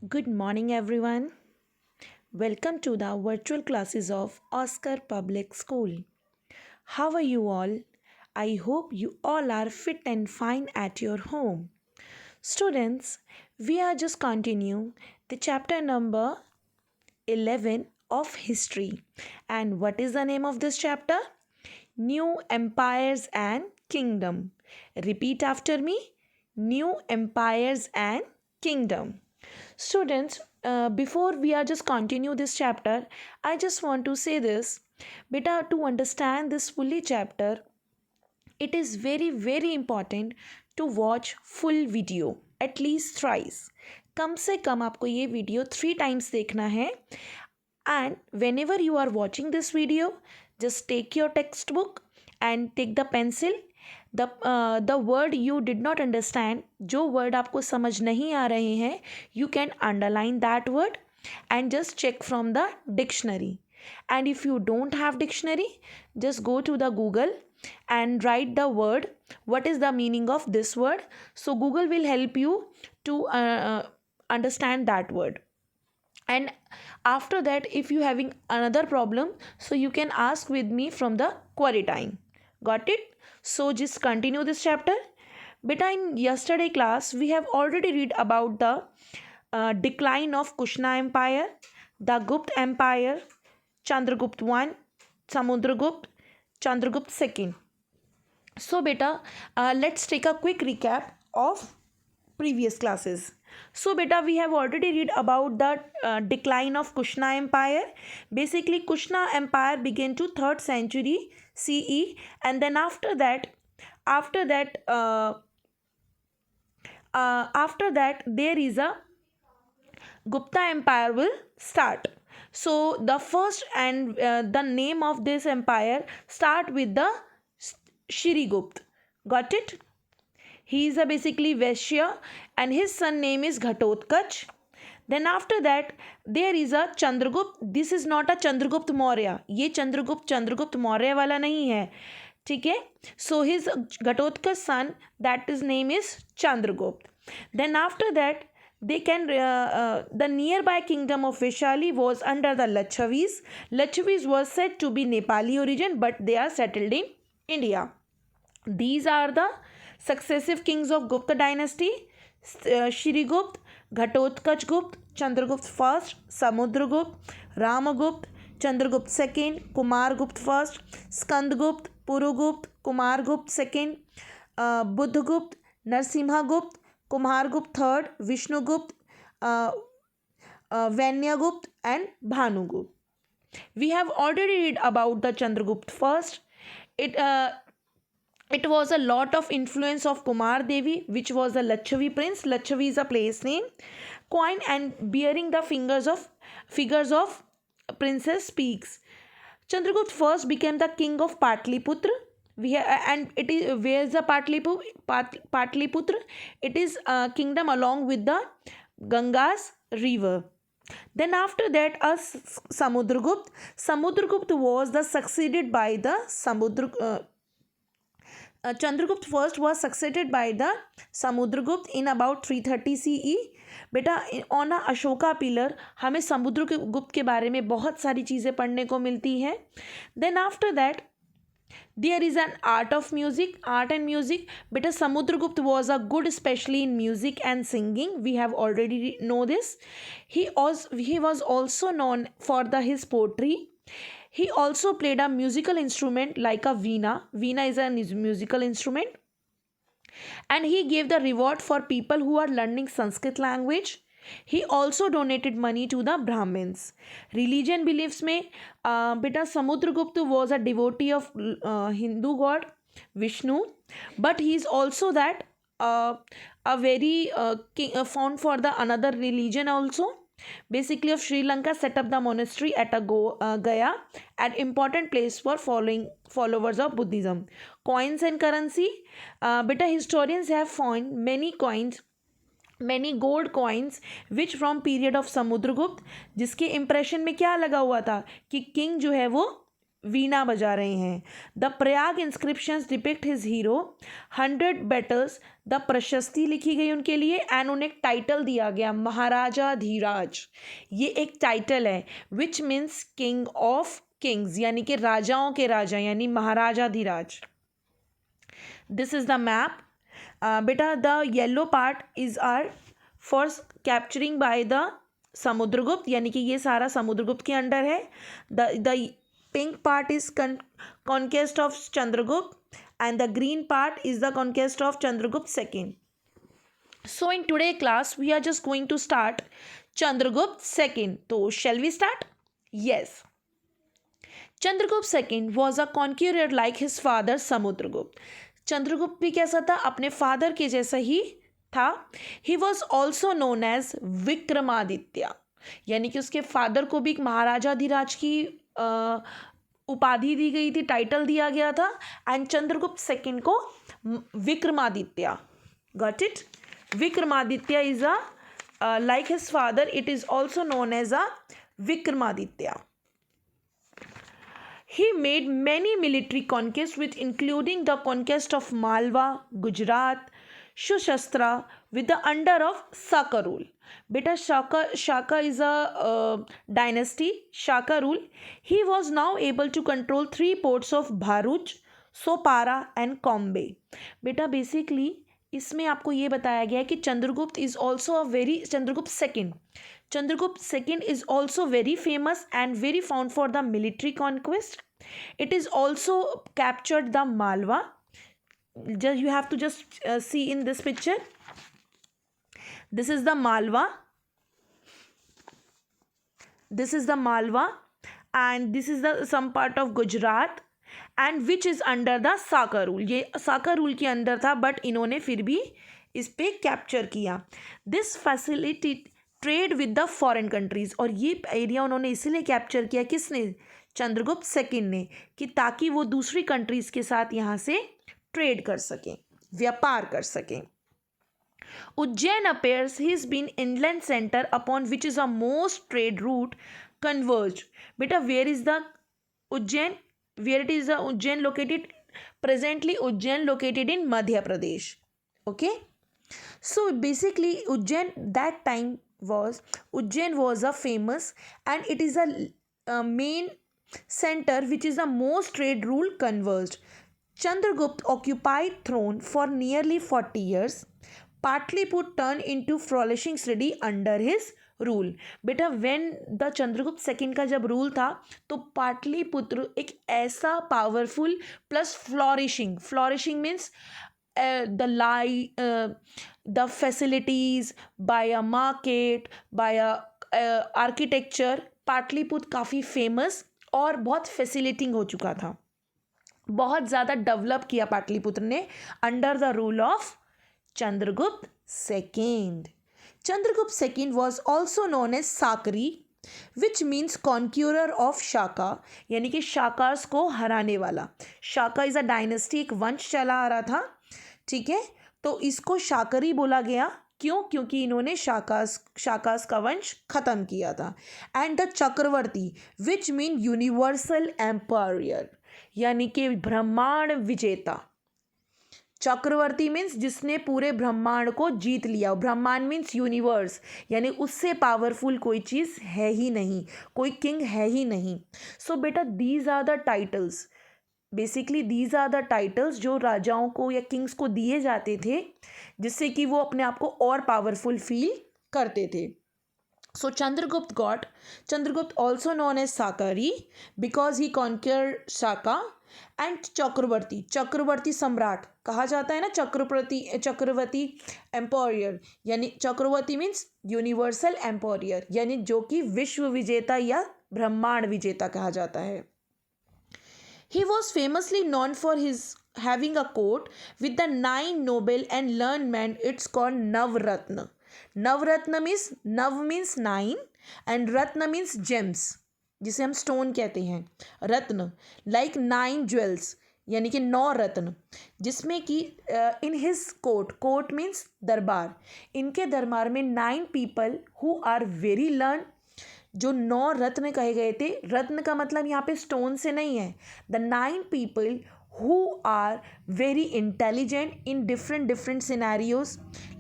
Good morning, everyone. Welcome to the virtual classes of Oscar Public School. How are you all? I hope you all are fit and fine at your home. Students, we are just continuing the chapter number 11 of history. And what is the name of this chapter? New Empires and Kingdom. Repeat after me. New Empires and Kingdom. Students, before we are just continue this chapter, I just want to say this. Beta, to understand this fully chapter, it is very important to watch full video at least thrice. कम से कम आपको ये video 3 times देखना है. And whenever you are watching this video, just take your textbook and take the pencil. The word you did not understand, जो word आपको समझ नहीं आ रहे हैं, you can underline that word and just check from the dictionary. And if you don't have dictionary, just go to the Google and write the word, what is the meaning of this word. So Google will help you to understand that word. And after that, if you having another problem, so you can ask with me from the query time. Got it? So just continue this chapter. Beta, in yesterday class we have already read about the decline of Kushna Empire, the Gupta Empire, Chandragupta I, Samudragupta, Chandragupta II. So beta, let's take a quick recap of previous classes. So beta, we have already read about the decline of Kushna Empire. Basically, Kushna Empire began to 3rd century CE, and then after that there is a Gupta Empire will start. So the first and the name of this empire start with the Shirigupt. Got it? He is a basically Vaishya and his son name is Ghatotkacha. Then after that there is a Chandragupta. This is not a Chandragupta Maurya. ये Chandragupta Maurya वाला नहीं है. ठीक है? So his Ghatotkacha son, that his name is Chandragupta. Then after that they can the nearby kingdom of Vaishali was under the Lachavis. Lachavis was said to be Nepali origin, but they are settled in India. These are the successive kings of Gupta dynasty: Shirigupt, Ghatotkacha Gupta, Chandragupta first, Samudragupta, Ramagupta, Chandragupta second, Kumargupta first, Skandagupta, Purugupta, Kumargupta second, Buddhagupta, Narsimhagupta, Kumargupta third, Vishnugupta, Vanyagupta and Bhanugupta. We have already read about the Chandragupta first. It was a lot of influence of Kumar Devi, which was a Lachavi prince. Lachavi is a place name. Coin and bearing the figures of princess peaks. Chandragupta first became the king of Patliputra. And it is, where is the Patliputra? It is a kingdom along with the Ganga's river. Then after that, Samudragupta. Samudragupta was succeeded by the Chandragupta first was succeeded by the Samudragupta in about 330 CE. बेटा on a Ashoka pillar हमें समुद्रगुप्त के बारे में बहुत सारी चीज़ें पढ़ने को मिलती हैं. Then after that there is an art and music. Beta Samudragupta was a good especially in music and singing. We have already know this. He was also known for his poetry. He also played a musical instrument like a veena. Veena is a musical instrument. And he gave the reward for people who are learning Sanskrit language. He also donated money to the Brahmins. Religion beliefs में बेटा Samudragupta was a devotee of Hindu god Vishnu, but he is also that a very king, found for the another religion also. Basically of Sri Lanka, set up the monastery at Gaya, an important place for followers of Buddhism. Coins and currency. Beta historians have found many gold coins which from period of Samudragupta, जिसके impression में क्या लगा हुआ था कि king जो है वो वीणा बजा रहे हैं। The Prayag inscriptions depict his hero, 100 battles, the प्रशस्ति लिखी गई उनके लिए एंड उन्हें एक टाइटल दिया गया महाराजा धीराज। ये एक टाइटल है which means king of kings, यानी कि राजाओं के राजा, यानी Maharaja Dhiraj. This is the map बेटा। The yellow part is are for capturing by the Samudragupta, यानी कि ये सारा समुद्रगुप्त के अंडर है। The pink part is conquest of Chandragupta and the green part is the conquest of Chandragupta second. So in today class we are just going to start Chandragupta II. So shall we start? Yes. Chandragupta II was a conqueror like his father Samudragupta. Chandragupta भी कैसा था? अपने father के जैसा ही था. He was also known as Vikramaditya, यानी कि उसके फादर को भी महाराजा धीराज की उपाधि दी गई थी, टाइटल दिया गया था. एंड चंद्रगुप्त सेकंड को Vikramaditya. Got it? Vikramaditya is like his father, it is also known as a Vikramaditya. He made many military conquests, which including the conquest of Malwa, Gujarat, Shushastra with the under of Shaka rule. Beta Shaka is a dynasty, Shaka rule. He was now able to control 3 ports of Bharuch, Sopara and Kombe. Beta basically इसमें आपको ये बताया गया है कि Chandragupta is also a very Chandragupta second is also very famous and very found for the military conquest. It is also captured the Malwa. You have to just see in this picture. This is the Malwa, and this is the some part of Gujarat and which is under the Saka rule. ये Saka rule के अंदर था, but इन्होंने फिर भी इस पे capture किया. This facility trade with the foreign countries. और ये एरिया उन्होंने इसीलिए कैप्चर किया, किसने? चंद्रगुप्त सेकंड ने, कि ताकि वो दूसरी कंट्रीज़ के साथ यहाँ से ट्रेड कर सकें, व्यापार कर सकें. Ujjain appears he has been inland center upon which is a most trade route converged. Beta, where is the Ujjain? Where it is the Ujjain located? Presently Ujjain located in Madhya Pradesh. Okay, so basically Ujjain that time was a famous, and it is a main center which is the most trade rule converged. Chandragupta occupied throne for nearly 40 years. Patliputra turned into flourishing city under his rule. बेटा when the Chandragupta second का जब rule था तो पाटलिपुत्र एक ऐसा powerful plus flourishing means the facilities by a market, by a architecture. Pataliputra काफ़ी famous और बहुत फैसिलिटिंग हो चुका था, बहुत ज़्यादा डेवलप किया पाटलिपुत्र ने under the rule of Chandragupta second. Chandragupta II was also known as Sakri, which means conqueror of Shaka, यानी कि शाकास को हराने वाला. शाका इज अ डायनेस्टी, एक वंश चला आ रहा था, ठीक है. तो इसको शाकरी बोला गया. क्यों? क्योंकि इन्होंने शाकास का वंश खत्म किया था. And the Chakravarti which mean universal empire, यानी कि ब्रह्मांड विजेता. चक्रवर्ती मीन्स जिसने पूरे ब्रह्मांड को जीत लिया. ब्रह्मांड मीन्स यूनिवर्स, यानी उससे पावरफुल कोई चीज़ है ही नहीं, कोई किंग है ही नहीं. सो बेटा these are the titles, basically these are the titles जो राजाओं को या किंग्स को दिए जाते थे, जिससे कि वो अपने आप को और पावरफुल फील करते थे. So Chandragupta also known as Sakari because he conquered Shaka. And चक्रवर्ती सम्राट कहा जाता है ना, चक्रवर्ती एम्पायर, यानी चक्रवर्ती मीन्स यूनिवर्सल एम्पायर, यानी जो कि विश्व विजेता या ब्रह्मांड विजेता कहा जाता है. He was famously non for his having a court with the 9 noble and learn man. It's called Navratna. Navratna means 9 and Ratna means James, जिसे हम स्टोन कहते हैं. रत्न लाइक 9 ज्वेल्स, यानी कि 9 रत्न, जिसमें कि इन हिज कोर्ट मीन्स दरबार. इनके दरबार में 9 people who are very learn, जो 9 रत्न कहे गए थे, रत्न का मतलब यहाँ पे स्टोन से नहीं है, the 9 people who are very intelligent in different scenarios,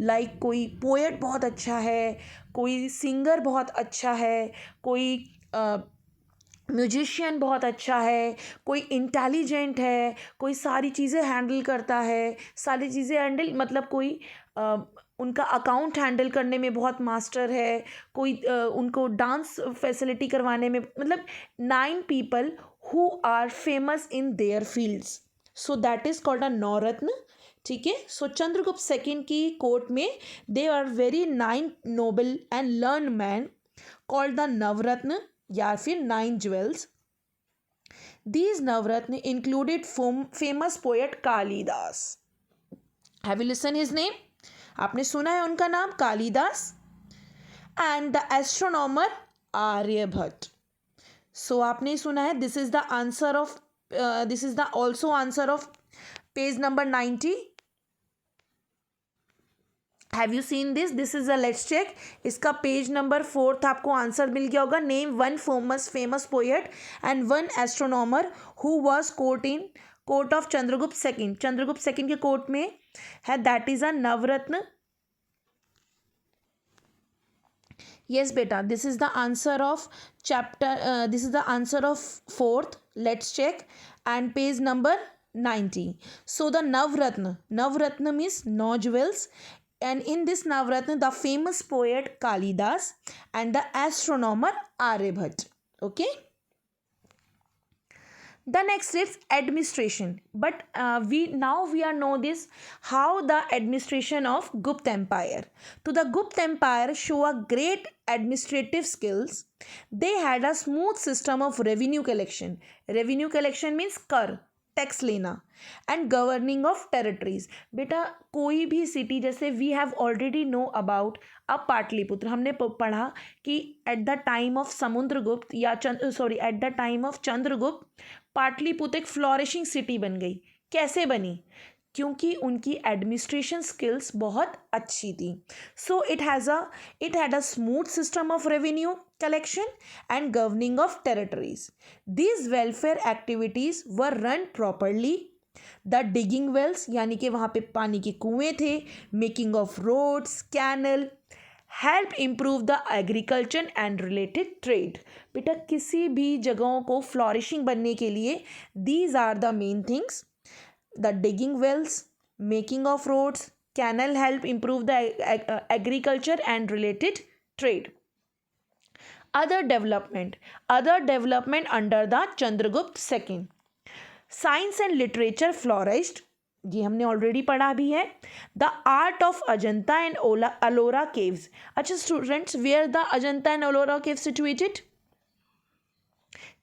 like कोई पोएट बहुत अच्छा है, कोई सिंगर बहुत अच्छा है, कोई म्यूजिशियन बहुत अच्छा है, कोई इंटेलिजेंट है, कोई सारी चीज़ें हैंडल करता है, सारी चीज़ें हैंडल मतलब कोई उनका अकाउंट हैंडल करने में बहुत मास्टर है, कोई उनको डांस फैसिलिटी करवाने में, मतलब 9 people who are famous in their fields, so that is called a Navratna. ठीक है. सो चंद्रगुप्त सेकंड की कोर्ट में they are very 9 noble and learn man called the Navratna या फिर 9 jewels. These Navratna included famous poet Kalidas. Have you listened his name? आपने सुना है उनका नाम Kalidas. And the astronomer Aryabhata. So आपने सुना है. This is the answer of this is the also answer of page number 90. Have you seen this. This is a let's check. इसका page number 4 आपको आंसर मिल गया होगा. Name one famous poet and one astronomer who was court of Chandragupta second. Chandragupta second के court में है, that is a navratna. yes beta, this is the answer of chapter this is the answer of 4th. let's check. and page number 90. so the navratna means 9 jewels. And in this Navratna, the famous poet Kalidas and the astronomer Aryabhatta. Okay. The next is administration. But we are know this how the administration of Gupta Empire. To the Gupta Empire show a great administrative skills. They had a smooth system of revenue collection. Revenue collection means कर, tax लेना. And governing of territories. बेटा कोई भी city, जैसे we have already know about अब पाटलिपुत्र, हमने पढ़ा कि at the time of Samudragupta या at the time of Chandragupta Pataliputra एक फ्लोरिशिंग सिटी बन गई. कैसे बनी? क्योंकि उनकी एडमिनिस्ट्रेशन स्किल्स बहुत अच्छी थी. So it had a smooth system of revenue collection and governing of territories. These welfare activities were run properly. The digging wells यानी कि वहाँ पे पानी के कुएं थे, making of roads, canal, help improve the agriculture and related trade. बेटा किसी भी जगहों को flourishing बनने के लिए these are the main things. The digging wells, making of roads, canal help improve the agriculture and related trade. Other development under the Chandragupta second. Science and literature flourished. ये हमने ऑलरेडी पढ़ा भी है. The art of Ajanta and Ellora caves. अच्छा students, where the Ajanta and Ellora caves situated?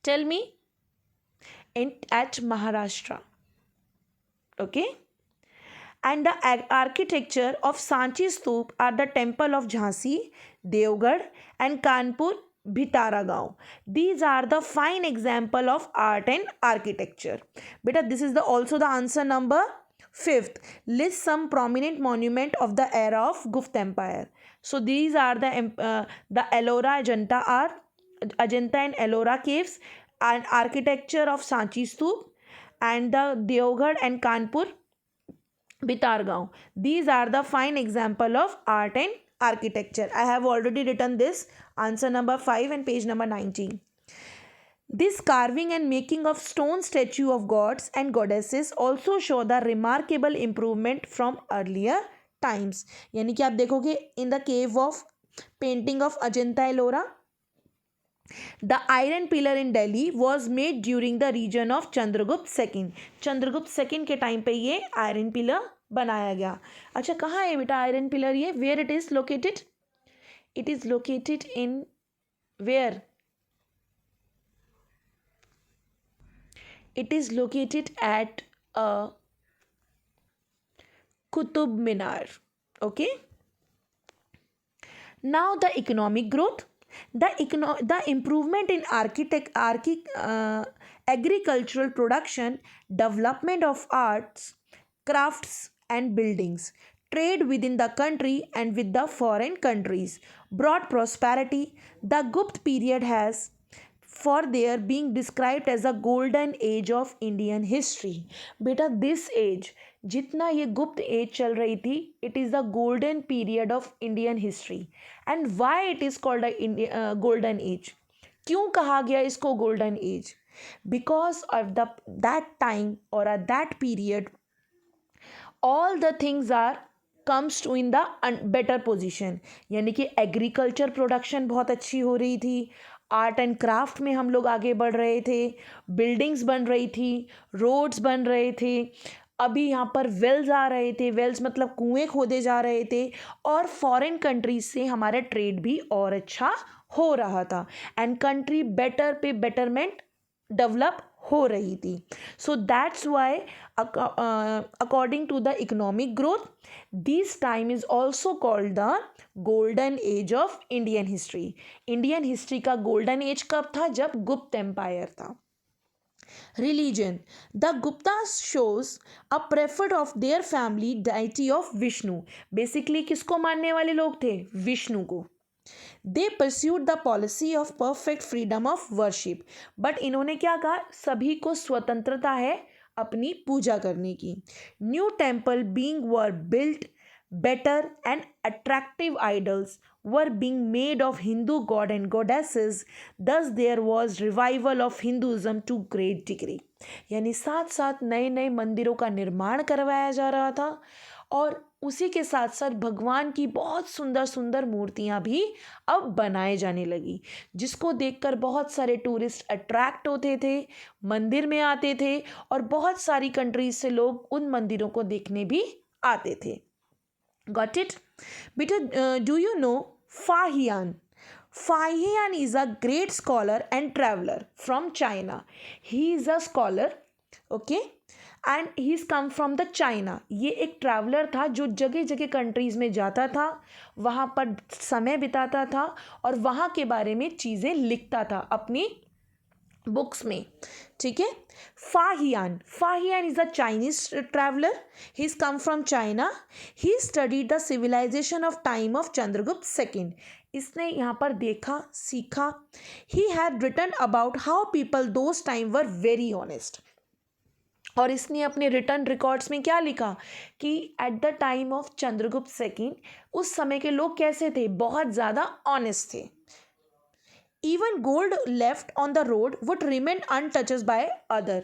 Tell me. At Maharashtra. Okay. And the architecture of Sanchi Stup are the temple of Jhansi, Devgarh and Kanpur, Bhitaragaon. These are the fine example of art and architecture. Beta, this is also the answer number 5th. List some prominent monument of the era of Gupta Empire. So these are the Ellora Ajanta and Ellora caves, and architecture of Sanchi Stup, and the Devgarh and Kanpur, Bhitaragaon. These are the fine example of art and architecture. I have already written this answer number 5 and page number 19. This carving and making of stone statue of gods and goddesses also show the remarkable improvement from earlier times. यानी कि आप देखोगे in the cave of painting of Ajanta Ellora, the iron pillar in Delhi was made during the region of Chandragupta second. Chandragupta second के time पे ये iron pillar बनाया गया. अच्छा कहाँ है बेटा आयरन पिलर? ये where it is located? It is located in where? It is located at Qutub Minar. Okay. Now the economic growth. The improvement in agricultural production, development of arts, crafts and buildings, trade within the country and with the foreign countries, brought prosperity. The Gupta period has for their being described as a golden age of Indian history. बेटा this age, जितना ये गुप्त as चल रही थी, it is the golden period of Indian history. And why it is called a golden age? क्यों कहा गया इसको golden age? Because of that time or at that period, all the things are comes to in the better position. यानी कि agriculture production बहुत अच्छी हो रही थी, आर्ट एंड क्राफ्ट में हम लोग आगे बढ़ रहे थे, बिल्डिंग्स बन रही थी, रोड्स बन रहे थे, अभी यहाँ पर वेल्स आ रहे थे, वेल्स मतलब कुएं खोदे जा रहे थे, और फॉरेन कंट्रीज से हमारा ट्रेड भी और अच्छा हो रहा था, एंड कंट्री बेटर पे बेटरमेंट डेवलप हो रही थी. So that's why according to the economic growth, this time is also called the golden age of Indian history. Indian history का गोल्डन एज कब था? जब गुप्त एम्पायर था. Religion. The Guptas shows a preference of their family deity of Vishnu. Basically किसको मानने वाले लोग थे? विष्णु को. They pursued the policy of perfect freedom of worship. But इन्होंने क्या कहा? सभी को स्वतंत्रता है अपनी पूजा करने की. New temple being were built, better and attractive idols were being made of Hindu god and goddesses. Thus there was revival of Hinduism to great degree. यानी साथ साथ नए नए मंदिरों का निर्माण करवाया जा रहा था, और उसी के साथ साथ भगवान की बहुत सुंदर सुंदर मूर्तियां भी अब बनाए जाने लगी, जिसको देखकर बहुत सारे टूरिस्ट अट्रैक्ट होते थे, मंदिर में आते थे, और बहुत सारी कंट्रीज से लोग उन मंदिरों को देखने भी आते थे. Got it? Beta, do you know Fahian? Fahian is a great scholar and traveler from China. He is a scholar, okay, and he's come from the China. ये एक ट्रैवलर था जो जगह जगह कंट्रीज़ में जाता था, वहाँ पर समय बिताता था, और वहाँ के बारे में चीज़ें लिखता था अपनी बुक्स में. ठीक है. Fahien is a Chinese traveller. He is come from China. He studied the civilisation of time of Chandragupta second. इसने यहाँ पर देखा, सीखा. He had written about how people those time were very honest. और इसने अपने रिटर्न रिकॉर्ड्स में क्या लिखा कि at the time of Chandragupta second उस समय के लोग कैसे थे? बहुत ज़्यादा ऑनेस्ट थे. Even gold left on the road would remain untouched by other.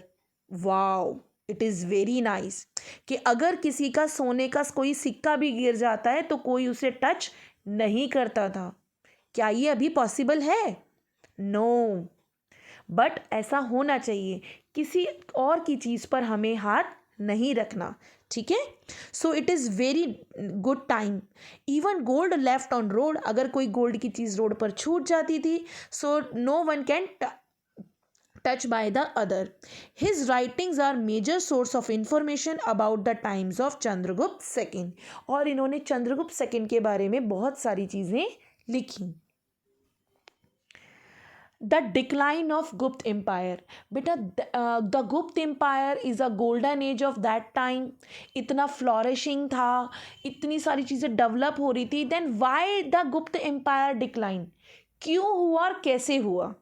Wow, it is very nice. कि अगर किसी का सोने का कोई सिक्का भी गिर जाता है तो कोई उसे टच नहीं करता था. क्या ये अभी पॉसिबल है? नो. बट ऐसा होना चाहिए. किसी और की चीज़ पर हमें हाथ नहीं रखना. ठीक है. So it is very good time. Even gold left on road, अगर कोई गोल्ड की चीज़ रोड पर छूट जाती थी, so no one can touch by the other. His writings are major source of information about the times of Chandragupta second. और इन्होंने Chandragupta second के बारे में बहुत सारी चीज़ें लिखी. The decline of Gupta Empire. बेटा the Gupta Empire is a golden age of that time. इतना फ्लॉरिशिंग था, इतनी सारी चीज़ें डेवलप हो रही थी. देन वाई द गुप्त एम्पायर डिक्लाइन? क्यों हुआ और कैसे हुआ?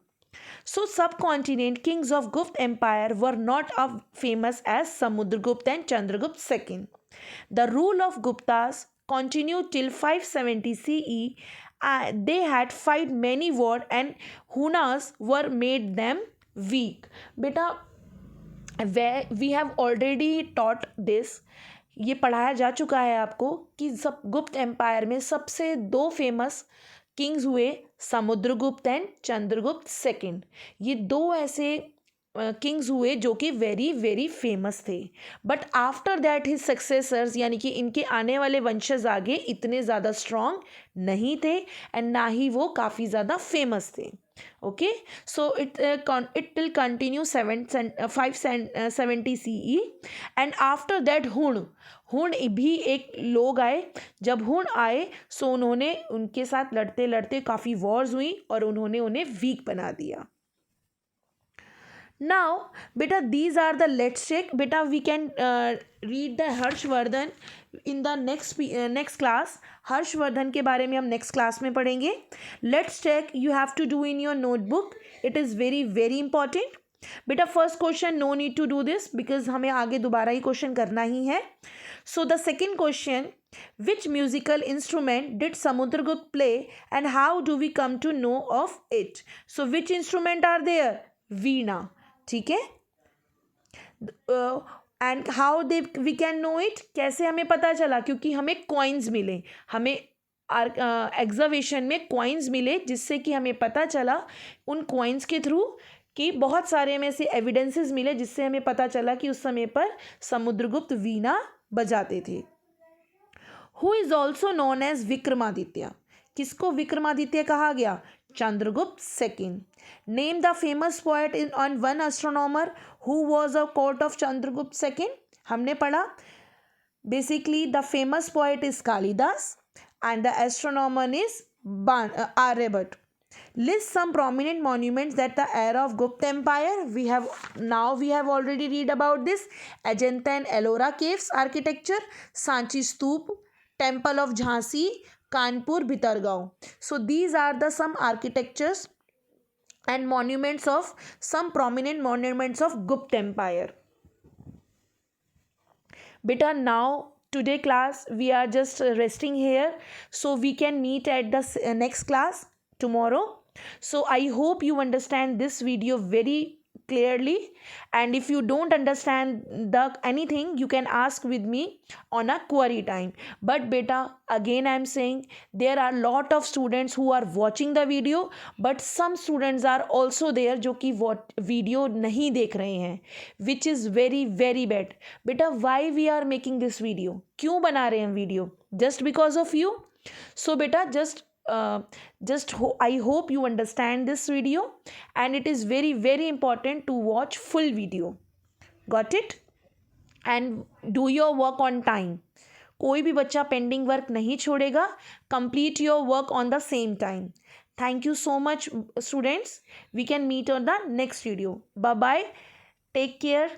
So subcontinent kings of Gupta Empire were not as famous as Samudragupta and Chandragupta II. The rule of Guptas continued till 570 CE. They had fought many wars and Hunas were made them weak. बेटा we have already taught this. ये पढ़ाया जा चुका है आपको कि सब गुप्त एम्पायर में सबसे दो फेमस किंग्स हुए, समुद्रगुप्त एंड चंद्रगुप्त सेकेंड. ये दो ऐसे किंग्स हुए जो कि वेरी वेरी फेमस थे. But after that his successors, यानी कि इनके आने वाले वंशज आगे इतने ज़्यादा स्ट्रॉन्ग नहीं थे, एंड ना ही वो काफ़ी ज़्यादा फेमस थे. Okay. So it will continue 570 CE. And after that हुण भी एक लोग आए. जब हुण आए सो उन्होंने उनके साथ लड़ते लड़ते काफ़ी वॉर्स हुई और उन्होंने उन्हें वीक बना दिया. Now, beta, these are the let's check. Beta, we can read the Harshvardhan in the next class. Harshvardhan के बारे में हम नेक्स्ट क्लास में पढ़ेंगे. Let's check you have to do in your notebook. It is very very important. बेटा first question no need to do this because हमें आगे दोबारा ही क्वेश्चन करना ही है. So the second question, which musical instrument did Samudragupta play and how do we come to know of it? So which instrument are there? Veena. ठीक है. And how they we can know it, कैसे हमें पता चला? क्योंकि हमें coins मिले, हमें एग्जावेशन में कॉइन्स मिले जिससे कि हमें पता चला उन कॉइन्स के थ्रू कि बहुत सारे में से एविडेंसेस मिले जिससे हमें पता चला कि उस समय पर समुद्रगुप्त वीणा बजाते थे. Who is also known as Vikramaditya. किसको विक्रमादित्य कहा गया? Chandragupta second. Name the famous poet in on one astronomer who was a court of Chandragupta second. हमने पढ़ा basically the famous poet is Kalidas and the astronomer is Aryabhatta. List some prominent monuments that the era of Gupta Empire. We have already read about this. Ajanta and Ellora caves architecture, Sanchi Stoop, Temple of Jhansi, Kanpur, Bhitargaon. So these are the some architectures and monuments of some prominent monuments of Gupta Empire. Beta, now today class we are just resting here so we can meet at the next class tomorrow. So I hope you understand this video very clearly, and if you don't understand anything you can ask with me on a query time. But beta, again I am saying there are lot of students who are watching the video, but some students are also there जो कि video नहीं देख रहे हैं, which is very very bad. Beta, why we are making this video? क्यों बना रहे हैं video? Just because of you? So beta, I hope you understand this video, and it is very very important to watch full video. Got it? And do your work on time. कोई भी बच्चा pending work नहीं छोड़ेगा. Complete your work on the same time. Thank you so much students. We can meet on the next video. Bye bye. Take care.